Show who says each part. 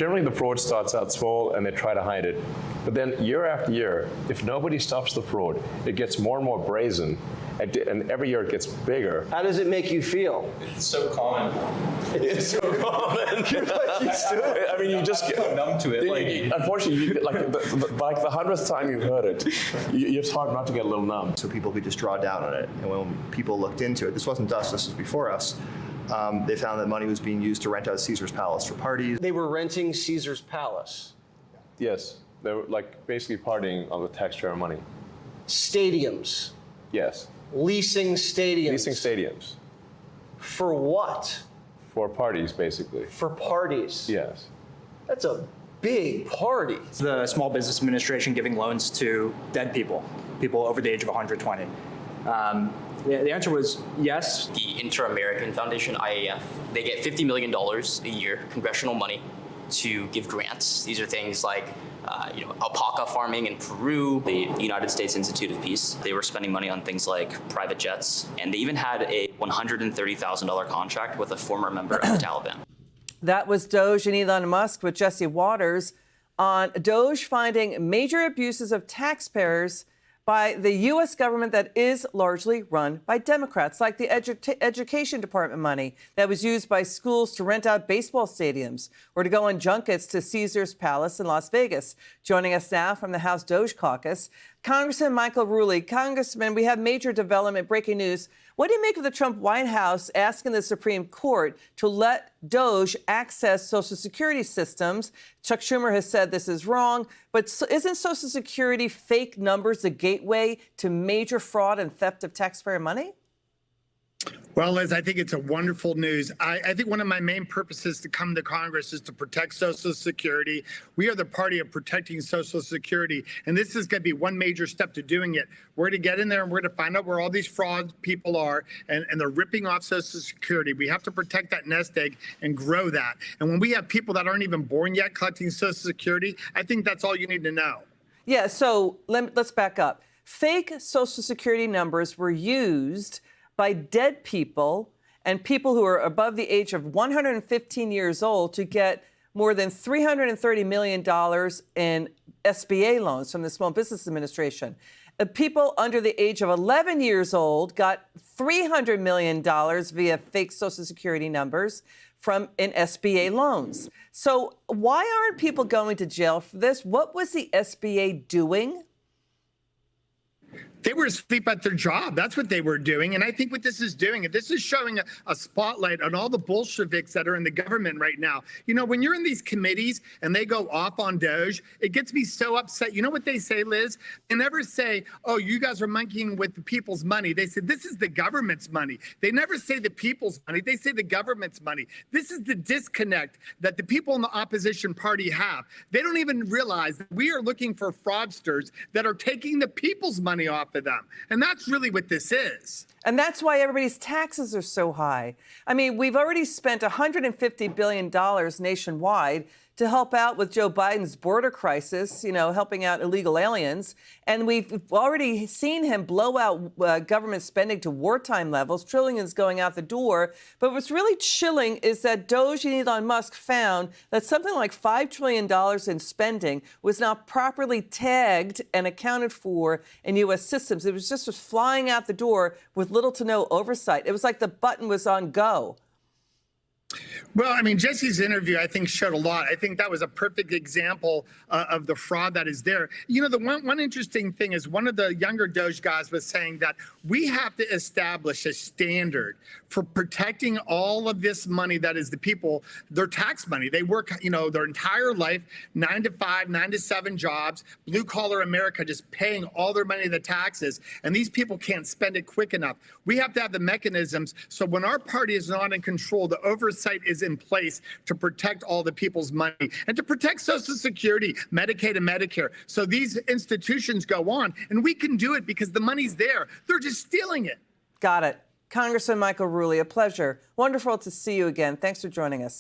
Speaker 1: generally the fraud starts out small and they try to hide it. But then year after year, if nobody stops the fraud, it gets more and more brazen. And every year it gets bigger.
Speaker 2: How does it make you feel?
Speaker 3: It's so common.
Speaker 1: It's so common.
Speaker 2: You're like used to it.
Speaker 1: I mean, you just
Speaker 3: get so numb to it.
Speaker 1: Unfortunately, like the 100th time you heard it, it's hard not to get a little numb.
Speaker 4: So people could just draw down on it. And when people looked into it, this wasn't us, this was before us, they found that money was being used to rent out Caesar's Palace for parties.
Speaker 2: They were renting Caesar's Palace.
Speaker 1: Yes, they were like basically partying on the taxpayer money.
Speaker 2: Stadiums.
Speaker 1: Yes.
Speaker 2: Leasing stadiums.
Speaker 1: Leasing stadiums.
Speaker 2: For what?
Speaker 1: For parties, basically.
Speaker 2: For parties.
Speaker 1: Yes.
Speaker 2: That's a big party.
Speaker 5: The Small Business Administration giving loans to dead people over the age of 120. The answer was yes.
Speaker 6: The Inter-American Foundation, IAF, they get $50 million a year, congressional money, to give grants. These are things like alpaca farming in Peru, the United States Institute of Peace. They were spending money on things like private jets, and they even had a $130,000 contract with a former member of the Taliban.
Speaker 7: That was DOGE and Elon Musk with Jesse Waters on DOGE finding major abuses of taxpayers by the U.S. government that is largely run by Democrats, like the education department money that was used by schools to rent out baseball stadiums or to go on junkets to Caesar's Palace in Las Vegas. Joining us now from the House DOGE caucus, Congressman Michael Rulli. Congressman, we have major development, breaking news. What do you make of the Trump White House asking the Supreme Court to let DOGE access Social Security systems? Chuck Schumer has said this is wrong, but isn't Social Security fake numbers the gateway to major fraud and theft of taxpayer money?
Speaker 8: Well, Liz, I think it's a wonderful news. I think one of my main purposes to come to Congress is to protect Social Security. We are the party of protecting Social Security, and this is going to be one major step to doing it. We're going to get in there and we're going to find out where all these fraud people are, and they're ripping off Social Security. We have to protect that nest egg and grow that. And when we have people that aren't even born yet collecting Social Security, I think that's all you need to know.
Speaker 7: Yeah, so let's back up. Fake Social Security numbers were used by dead people and people who are above the age of 115 years old to get more than $330 million in SBA loans from the Small Business Administration. People under the age of 11 years old got $300 million via fake Social Security numbers in SBA loans. So why aren't people going to jail for this? What was the SBA doing?
Speaker 8: They were asleep at their job. That's what they were doing. And I think what this is doing, this is showing a spotlight on all the Bolsheviks that are in the government right now. You know, when you're in these committees and they go off on DOGE, it gets me so upset. You know what they say, Liz? They never say, oh, you guys are monkeying with the people's money. They say, this is the government's money. They never say the people's money. They say the government's money. This is the disconnect that the people in the opposition party have. They don't even realize that we are looking for fraudsters that are taking the people's money off of them. And that's really what this is.
Speaker 7: And that's why everybody's taxes are so high. I mean, we've already spent $150 billion nationwide to help out with Joe Biden's border crisis, helping out illegal aliens. And we've already seen him blow out government spending to wartime levels, trillions going out the door. But what's really chilling is that DOGE and Elon Musk found that something like $5 trillion in spending was not properly tagged and accounted for in U.S. systems. It was just flying out the door with little to no oversight. It was like the button was on go.
Speaker 8: Well, I mean, Jesse's interview, I think, showed a lot. I think that was a perfect example of the fraud that is there. You know, the one interesting thing is one of the younger DOGE guys was saying that we have to establish a standard for protecting all of this money that is the people, their tax money. They work, their entire life, 9 to 5, 9 to 7 jobs, blue collar America, just paying all their money, the taxes. And these people can't spend it quick enough. We have to have the mechanisms so when our party is not in control, the oversight is in place to protect all the people's money and to protect Social Security, Medicaid, and Medicare. So these institutions go on, and we can do it because the money's there. They're just stealing it.
Speaker 7: Got it. Congressman Michael Rulli, a pleasure. Wonderful to see you again. Thanks for joining us.